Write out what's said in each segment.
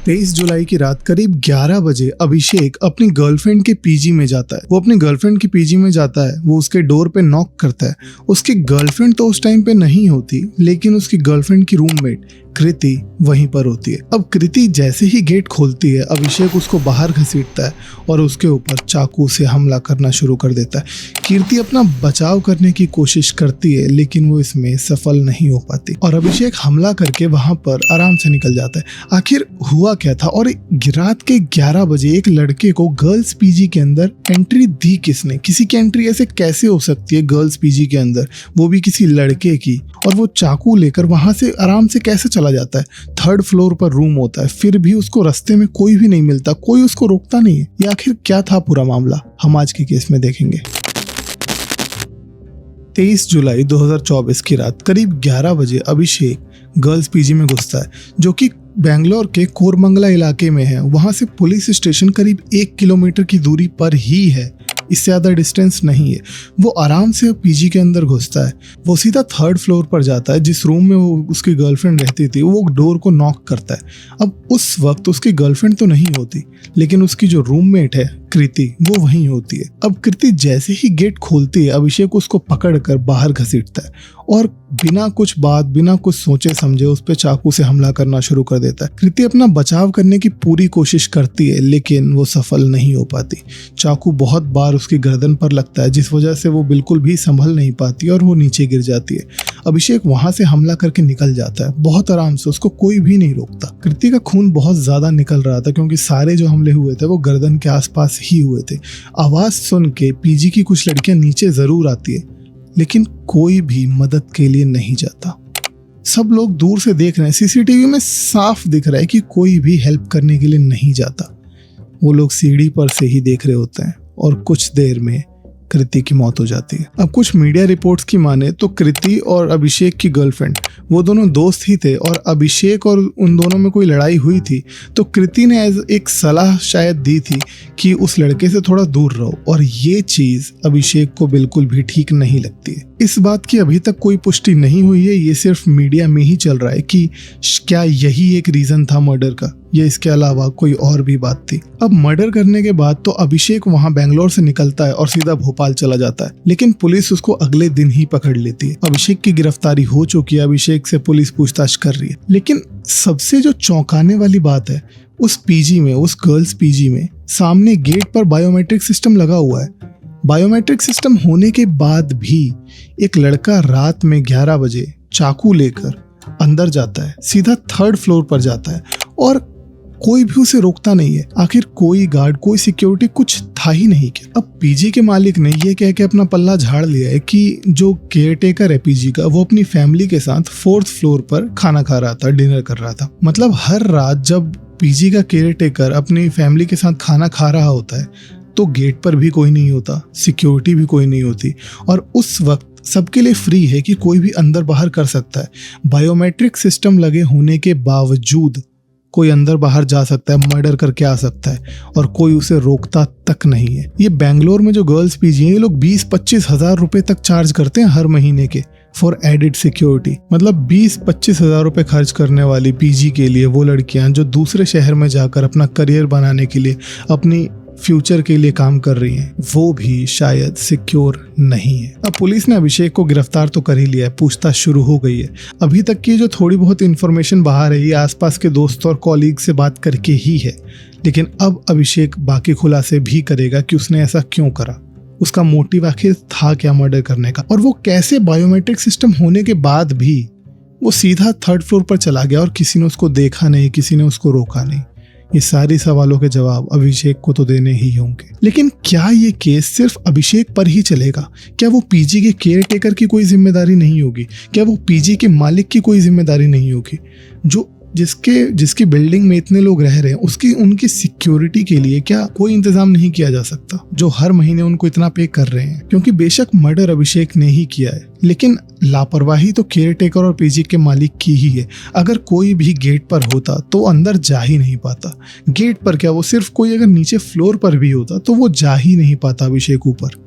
23 जुलाई की रात करीब 11 बजे अभिषेक अपनी गर्लफ्रेंड के पीजी में जाता है। वो अपनी गर्लफ्रेंड के पीजी में जाता है, वो उसके डोर पे नॉक करता है। उसकी गर्लफ्रेंड तो उस टाइम पे नहीं होती, लेकिन उसकी गर्लफ्रेंड की रूममेट कृति वहीं पर होती है। अब कृति जैसे ही गेट खोलती है, अभिषेक उसको बाहर घसीटता है और उसके ऊपर चाकू से हमला करना शुरू कर देता है। कीर्ति अपना बचाव करने की कोशिश करती है, लेकिन वो इसमें सफल नहीं हो पाती और अभिषेक हमला करके वहां पर आराम से निकल जाता है। आखिर हुआ क्या था और रात के 11 बजे एक लड़के को गर्ल्स पीजी के अंदर एंट्री दी किसने? किसी की एंट्री ऐसे कैसे हो सकती है गर्ल्स पीजी के अंदर, वो भी किसी लड़के की? और वो चाकू लेकर वहां से आराम से कैसे चला जाता है? 3rd फ्लोर पर रूम होता है, फिर भी उसको रास्ते में कोई भी नहीं मिलता, कोई उसको रोकता नहीं है। ये आखिर क्या था पूरा मामला, हम आज के केस में देखेंगे। 23 जुलाई 2024 की रात करीब 11 बजे अभिषेक गर्ल्स पीजी में घुसता है, जो कि बेंगलोर के कोरमंगला इलाके में है। वहां से पुलिस स्टेशन करीब 1 किलोमीटर की दूरी पर ही है, इससे ज़्यादा डिस्टेंस नहीं है। वो आराम से पीजी के अंदर घुसता है, वो सीधा 3rd फ्लोर पर जाता है। जिस रूम में वो उसकी गर्लफ्रेंड रहती थी, वो डोर को नॉक करता है। अब उस वक्त उसकी गर्लफ्रेंड तो नहीं होती, लेकिन उसकी जो रूममेट है कृति, वो वहीं होती है। अब कृति जैसे ही गेट खोलती है, अभिषेक उसको पकड़कर बाहर घसीटता है और बिना कुछ बात, बिना कुछ सोचे समझे उस पर चाकू से हमला करना शुरू कर देता है। कृति अपना बचाव करने की पूरी कोशिश करती है, लेकिन वो सफल नहीं हो पाती। चाकू बहुत बार उसकी गर्दन पर लगता है, जिस वजह से वो बिल्कुल भी संभल नहीं पाती और वो नीचे गिर जाती है। अभिषेक वहां से हमला करके निकल जाता है, बहुत आराम से, उसको कोई भी नहीं रोकता। कृति का खून बहुत ज्यादा निकल रहा था, क्योंकि सारे जो हमले हुए थे वो गर्दन के आसपास ही हुए थे। आवाज सुन के पीजी की कुछ लड़कियां नीचे जरूर आती है, लेकिन कोई भी मदद के लिए नहीं जाता। सब लोग दूर से देख रहे हैं, सीसीटीवी में साफ दिख रहा है कि कोई भी हेल्प करने के लिए नहीं जाता। वो लोग सीढ़ी पर से ही देख रहे होते हैं और कुछ देर में कृति की मौत हो जाती है। अब कुछ मीडिया रिपोर्ट्स की माने तो कृति और अभिषेक की गर्लफ्रेंड, वो दोनों दोस्त ही थे और अभिषेक और उन दोनों में कोई लड़ाई हुई थी, तो कृति ने एक सलाह शायद दी थी कि उस लड़के से थोड़ा दूर रहो, और ये चीज अभिषेक को बिल्कुल भी ठीक नहीं लगती है। इस बात की अभी तक कोई पुष्टि नहीं हुई है, ये सिर्फ मीडिया में ही चल रहा है कि क्या यही एक रीजन था मर्डर का, या इसके अलावा कोई और भी बात थी। अब मर्डर करने के बाद तो अभिषेक वहां बेंगलोर से निकलता है और सीधा भोपाल चला जाता है, लेकिन पुलिस उसको अगले दिन ही पकड़ लेती है। अभिषेक की गिरफ्तारी हो चुकी है, अभिषेक से पुलिस पूछताछ कर रही है। लेकिन सबसे जो चौंकाने वाली बात है, उस पीजी में, उस गर्ल्स पीजी में सामने गेट पर बायोमेट्रिक सिस्टम लगा हुआ है। बायोमेट्रिक सिस्टम होने के बाद भी एक लड़का रात में 11 बजे चाकू लेकर अंदर जाता है, सीधा 3rd फ्लोर पर जाता है और कोई भी उसे रोकता नहीं है। आखिर कोई गार्ड, कोई सिक्योरिटी कुछ था ही नहीं क्या? अब पीजी के मालिक ने ये कह के अपना पल्ला झाड़ लिया है कि जो केयरटेकर है पीजी का, वो अपनी फैमिली के साथ 4th फ्लोर पर खाना खा रहा था, डिनर कर रहा था। मतलब हर रात जब पीजी का केयरटेकर अपनी फैमिली के साथ खाना खा रहा होता है, तो गेट पर भी कोई नहीं होता, सिक्योरिटी भी कोई नहीं होती, और उस वक्त सबके लिए फ्री है कि कोई भी अंदर बाहर कर सकता है। बायोमेट्रिक सिस्टम लगे होने के बावजूद कोई अंदर बाहर जा सकता है, मर्डर करके आ सकता है, और कोई उसे रोकता तक नहीं है। ये बेंगलोर में जो गर्ल्स पीजी हैं, ये लोग 20-25 हजार रुपए तक चार्ज करते हैं हर महीने के फॉर एडिड सिक्योरिटी। मतलब 20-25 हजार रुपए खर्च करने वाली पीजी के लिए वो लड़कियां जो दूसरे शहर में जाकर अपना करियर बनाने के लिए, अपनी फ्यूचर के लिए काम कर रही हैं, वो भी शायद सिक्योर नहीं है। अब पुलिस ने अभिषेक को गिरफ्तार तो कर ही लिया है, पूछताछ शुरू हो गई है। अभी तक की जो थोड़ी बहुत इन्फॉर्मेशन बाहर है, ये आसपास के दोस्तों और कॉलीग से बात करके ही है, लेकिन अब अभिषेक बाकी खुलासे भी करेगा कि उसने ऐसा क्यों करा, उसका मोटिव आखिर था क्या मर्डर करने का, और वो कैसे बायोमेट्रिक सिस्टम होने के बाद भी वो सीधा 3rd फ्लोर पर चला गया और किसी ने उसको देखा नहीं, किसी ने उसको रोका नहीं। ये सारे सवालों के जवाब अभिषेक को तो देने ही होंगे। लेकिन क्या ये केस सिर्फ अभिषेक पर ही चलेगा? क्या वो पीजी के केयरटेकर की कोई जिम्मेदारी नहीं होगी? क्या वो पीजी के मालिक की कोई जिम्मेदारी नहीं होगी? जो जिसकी बिल्डिंग में इतने लोग रह रहे हैं, उनकी सिक्योरिटी के लिए क्या कोई इंतजाम नहीं किया जा सकता, जो हर महीने उनको इतना पे कर रहे हैं? क्योंकि बेशक मर्डर अभिषेक ने ही किया है, लेकिन लापरवाही तो केयरटेकर और पीजी के मालिक की ही है। अगर कोई भी गेट पर होता तो अंदर जा ही नहीं पाता। गेट पर क्या, वो सिर्फ कोई अगर नीचे फ्लोर पर भी होता तो वो जा ही नहीं पाता अभिषेक ऊपर,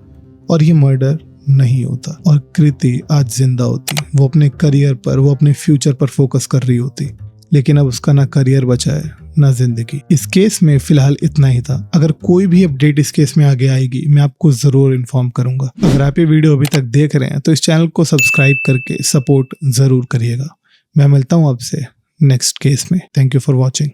और ये मर्डर नहीं होता और कृति आज जिंदा होती। वो अपने करियर पर, वो अपने फ्यूचर पर फोकस कर रही होती, लेकिन अब उसका ना करियर बचा है, न जिंदगी। इस केस में फिलहाल इतना ही था। अगर कोई भी अपडेट इस केस में आगे आएगी मैं आपको जरूर इन्फॉर्म करूंगा। अगर आप ये वीडियो अभी तक देख रहे हैं तो इस चैनल को सब्सक्राइब करके सपोर्ट जरूर करिएगा। मैं मिलता हूँ आपसे नेक्स्ट केस में। Thank you for watching.